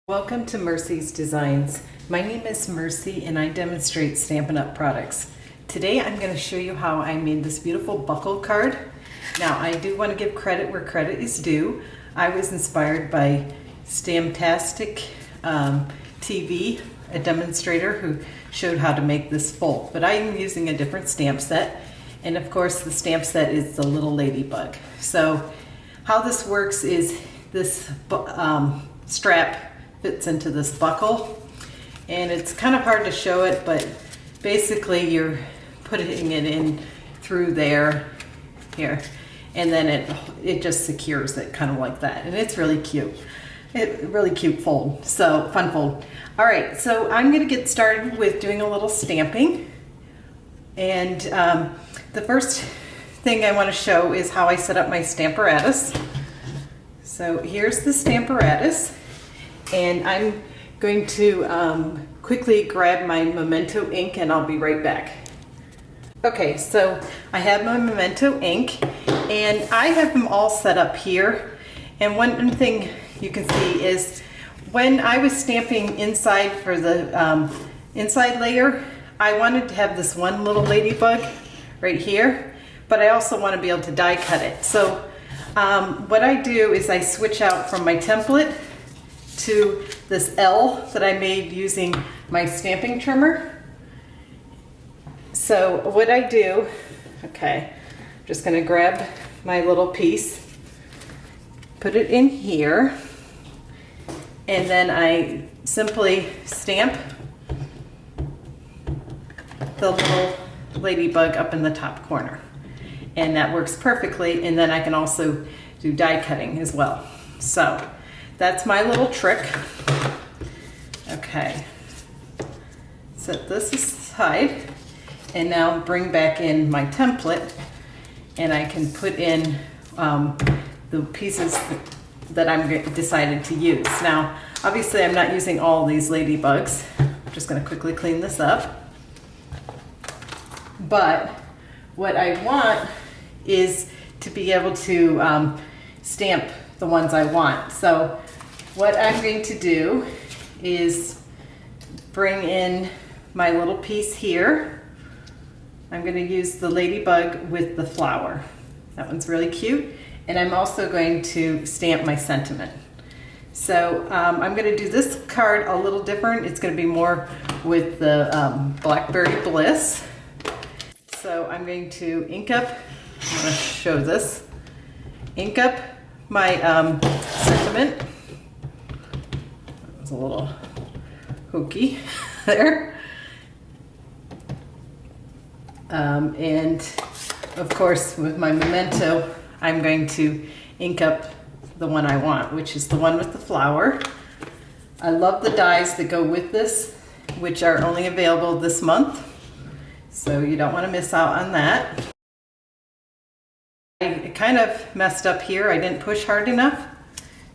Welcome to Mercy's Designs. My name is Mercy and I demonstrate Stampin' Up! Products. Today I'm going to show you how I made this beautiful buckle card. Now I do want to give credit where credit is due. I was inspired by Stamptastic TV, a demonstrator who showed how to make this fold. But I am using a different stamp set, and of course the stamp set is the little Ladybug. So how this works is this strap fits into this buckle, and it's kind of hard to show it, but basically you're putting it in through there, here, and then it just secures it kind of like that, and it's really cute. Really cute fold, so fun fold. All right, so I'm going to get started with doing a little stamping, and the first thing I want to show is how I set up my Stamparatus. So here's the Stamparatus. And I'm going to quickly grab my Memento ink and I'll be right back. Okay, so I have my Memento ink and I have them all set up here. And one thing you can see is when I was stamping inside for the inside layer, I wanted to have this one little ladybug right here, but I also want to be able to die cut it. So what I do is I switch out from my template to this L that I made using my stamping trimmer. So what I do, okay, I'm just gonna grab my little piece, put it in here, and then I simply stamp the little ladybug up in the top corner. And that works perfectly, and then I can also do die cutting as well. So that's my little trick. Okay, set this aside and now bring back in my template, and I can put in the pieces that I'm decided to use. Now, obviously I'm not using all these ladybugs. I'm just gonna quickly clean this up. But what I want is to be able to stamp the ones I want. So what I'm going to do is bring in my little piece here. I'm going to use the ladybug with the flower. That one's really cute. And I'm also going to stamp my sentiment. So I'm going to do this card a little different. It's going to be more with the Blackberry Bliss. So I'm going to ink up, I'm going to show this, ink up my sentiment. It's a little hokey there. And of course with my Memento, I'm going to ink up the one I want, which is the one with the flower. I love the dies that go with this, which are only available this month. So you don't want to miss out on that. I kind of messed up here. I didn't push hard enough.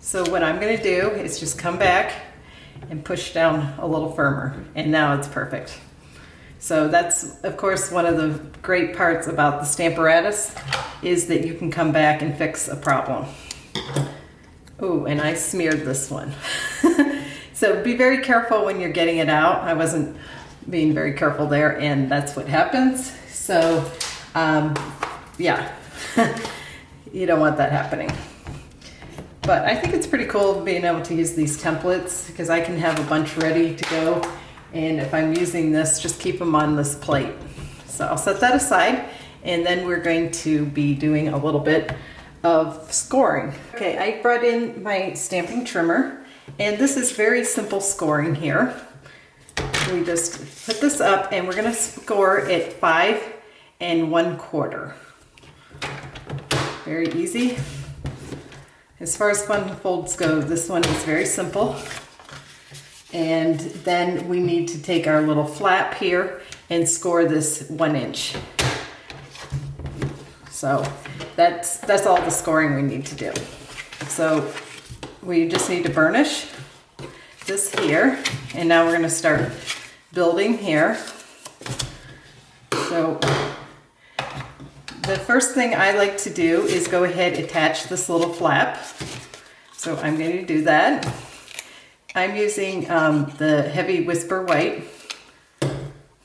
So what I'm going to do is just come back and push down a little firmer, and now it's perfect. So that's of course one of the great parts about the Stamparatus is that you can come back and fix a problem. Oh, and I smeared this one. So be very careful when you're getting it out. I wasn't being very careful there, and that's what happens. So yeah, you don't want that happening. But I think it's pretty cool being able to use these templates because I can have a bunch ready to go, and if I'm using this, just keep them on this plate. So I'll set that aside, and then we're going to be doing a little bit of scoring. Okay, I brought in my stamping trimmer, and this is very simple scoring here. We just put this up, and we're going to score at 5 1/4. Very easy. As far as fun folds go, this one is very simple. And then we need to take our little flap here and score this 1 inch. So that's all the scoring we need to do. So we just need to burnish this here, and now we're going to start building here. So the first thing I like to do is go ahead and attach this little flap. So I'm going to do that. I'm using the Heavy Whisper White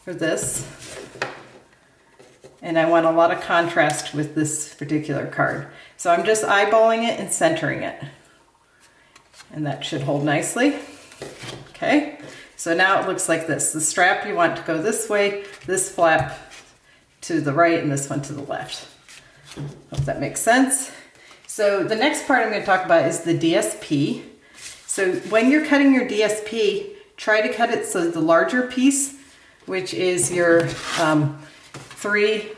for this. And I want a lot of contrast with this particular card. So I'm just eyeballing it and centering it. And that should hold nicely. Okay, so now it looks like this. The strap you want to go this way, this flap to the right, and this one to the left. Hope that makes sense. So the next part I'm going to talk about is the DSP. So when you're cutting your DSP, try to cut it so the larger piece, which is your 3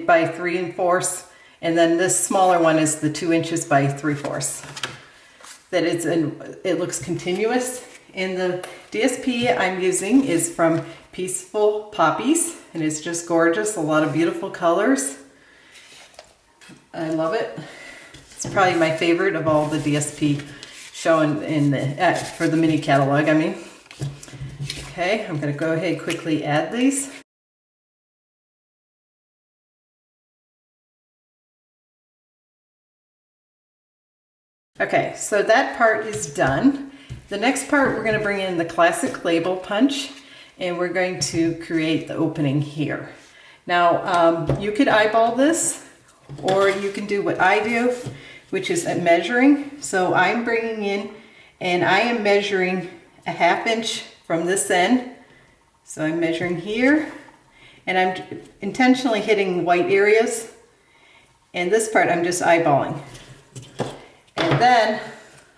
by 3 4/4, and then this smaller one is the 2 inches by 3/4. That it looks continuous. And the DSP I'm using is from Peaceful Poppies, and it's just gorgeous. A lot of beautiful colors. I love it. It's probably my favorite of all the DSP shown in the for the mini catalog. I mean, okay, I'm going to go ahead and quickly add these. Okay, so that part is done. The next part, we're going to bring in the classic label punch, and we're going to create the opening here. Now, you could eyeball this, or you can do what I do, which is measuring. So I'm bringing in, and I am measuring a 1/2 inch from this end. So I'm measuring here, and I'm intentionally hitting white areas, and this part I'm just eyeballing. And then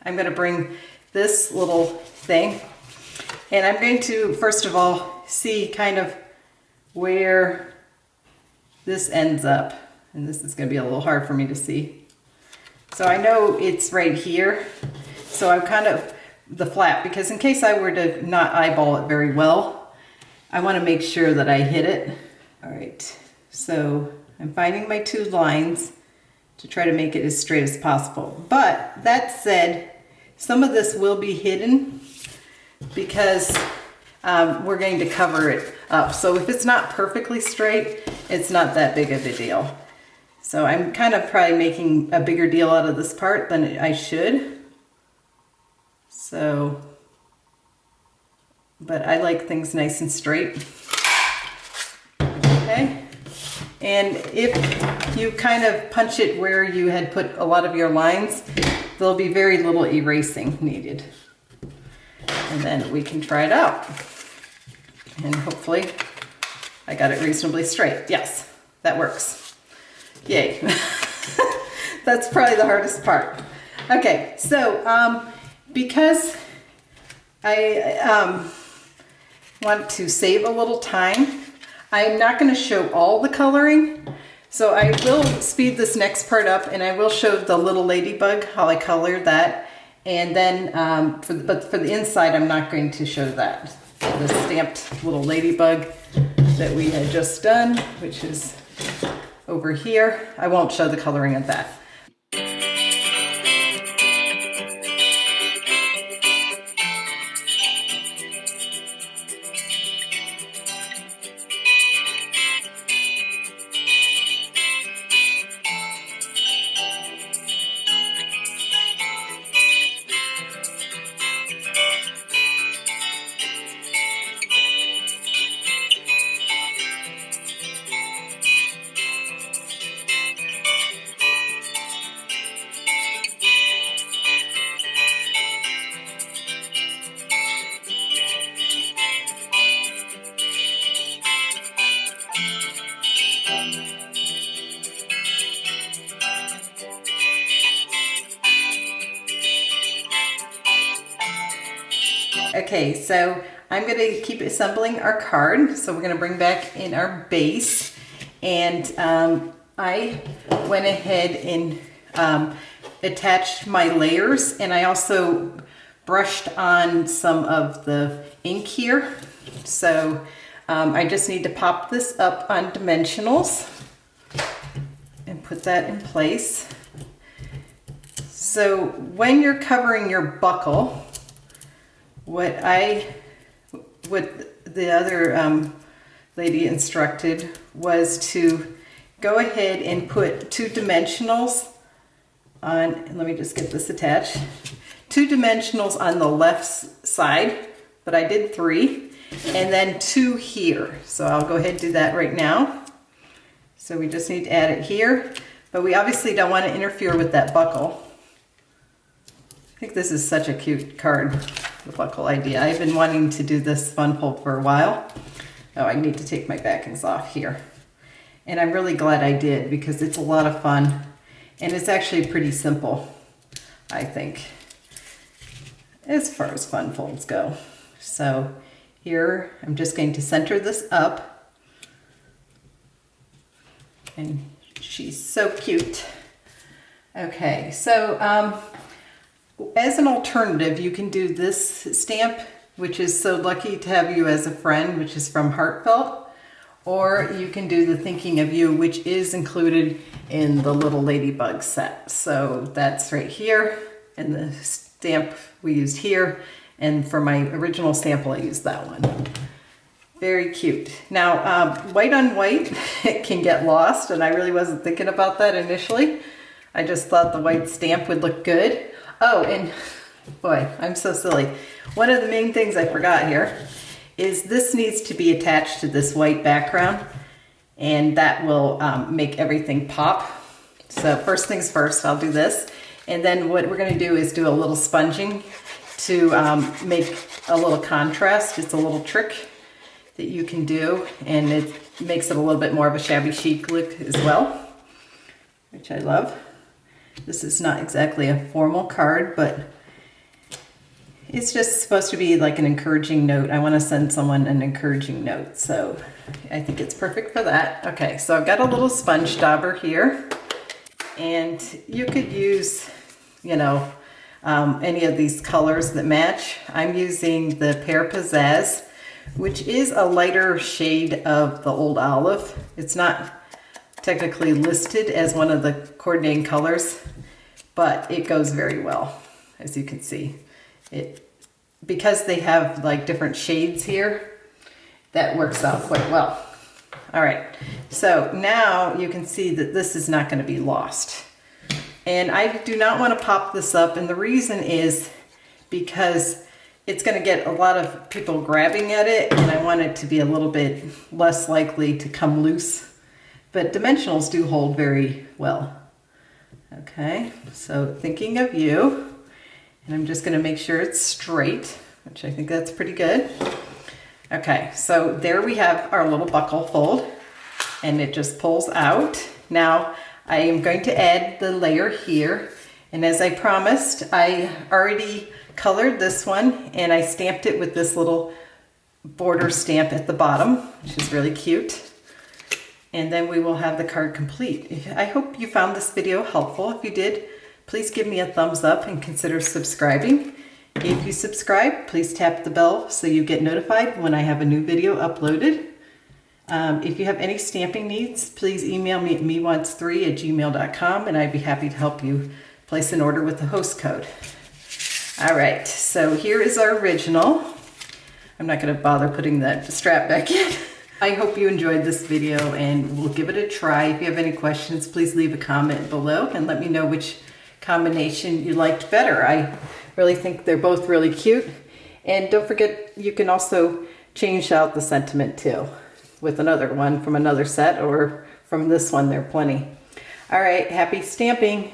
I'm going to bring this little thing, and I'm going to first of all see kind of where this ends up, and this is going to be a little hard for me to see. So I know it's right here, so I'm kind of the flap, because in case I were to not eyeball it very well, I want to make sure that I hit it. All right, so I'm finding my 2 lines to try to make it as straight as possible. But that said, some of this will be hidden because we're going to cover it up. So if it's not perfectly straight, it's not that big of a deal. So I'm kind of probably making a bigger deal out of this part than I should. So, but I like things nice and straight. Okay. And if you kind of punch it where you had put a lot of your lines, there'll be very little erasing needed. And then we can try it out. And hopefully I got it reasonably straight. Yes, that works. Yay. That's probably the hardest part. Okay, so because I want to save a little time, I'm not going to show all the coloring. So I will speed this next part up, and I will show the little ladybug, how I colored that. And then, but for the inside, I'm not going to show that. The stamped little ladybug that we had just done, which is over here. I won't show the coloring of that. Okay, so I'm going to keep assembling our card. So we're going to bring back in our base, and I went ahead and attached my layers, and I also brushed on some of the ink here. So I just need to pop this up on dimensionals and put that in place. So when you're covering your buckle, what the other lady instructed was to go ahead and put 2 dimensionals on. Let me just get this attached. 2 dimensionals on the left side, but I did 3, and then 2 here. So I'll go ahead and do that right now. So we just need to add it here, but we obviously don't want to interfere with that buckle. I think this is such a cute card, the buckle idea. I've been wanting to do this fun fold for a while. Oh, I need to take my backings off here. And I'm really glad I did because it's a lot of fun and it's actually pretty simple, I think, as far as fun folds go. So here, I'm just going to center this up. And she's so cute. Okay, so as an alternative, you can do this stamp, which is So Lucky to Have You as a Friend, which is from Heartfelt. Or you can do the Thinking of You, which is included in the little Ladybug set. So that's right here, and the stamp we used here. And for my original sample, I used that one. Very cute. Now, white on white, it can get lost, and I really wasn't thinking about that initially. I just thought the white stamp would look good. Oh, and boy, I'm so silly. One of the main things I forgot here is this needs to be attached to this white background, and that will make everything pop. So first things first, I'll do this. And then what we're gonna do is do a little sponging to make a little contrast. It's a little trick that you can do, and it makes it a little bit more of a shabby chic look as well, which I love. This is not exactly a formal card, but it's just supposed to be like an encouraging note. I want to send someone an encouraging note, so I think it's perfect for that. Okay, so I've got a little sponge dauber here, and you could use, you know, any of these colors that match. I'm using the Pear Pizzazz, which is a lighter shade of the Old Olive. It's not technically listed as one of the coordinating colors, but it goes very well, as you can see. Because they have like different shades here, that works out quite well. All right, so now you can see that this is not going to be lost. And I do not want to pop this up, and the reason is because it's going to get a lot of people grabbing at it, and I want it to be a little bit less likely to come loose. But dimensionals do hold very well. Okay, so Thinking of You. And I'm just going to make sure it's straight, which I think that's pretty good. Okay, so there we have our little buckle fold, and it just pulls out. Now I am going to add the layer here, and as I promised, I already colored this one, and I stamped it with this little border stamp at the bottom, which is really cute. And then we will have the card complete. I hope you found this video helpful. If you did, please give me a thumbs up and consider subscribing. If you subscribe, please tap the bell so you get notified when I have a new video uploaded. If you have any stamping needs, please email me at meonce3@gmail.com, and I'd be happy to help you place an order with the host code. All right, so here is our original. I'm not going to bother putting that strap back in. I hope you enjoyed this video, and we'll give it a try. If you have any questions, please leave a comment below and let me know which combination you liked better. I really think they're both really cute. And don't forget, you can also change out the sentiment too with another one from another set, or from this one. There are plenty. All right, happy stamping.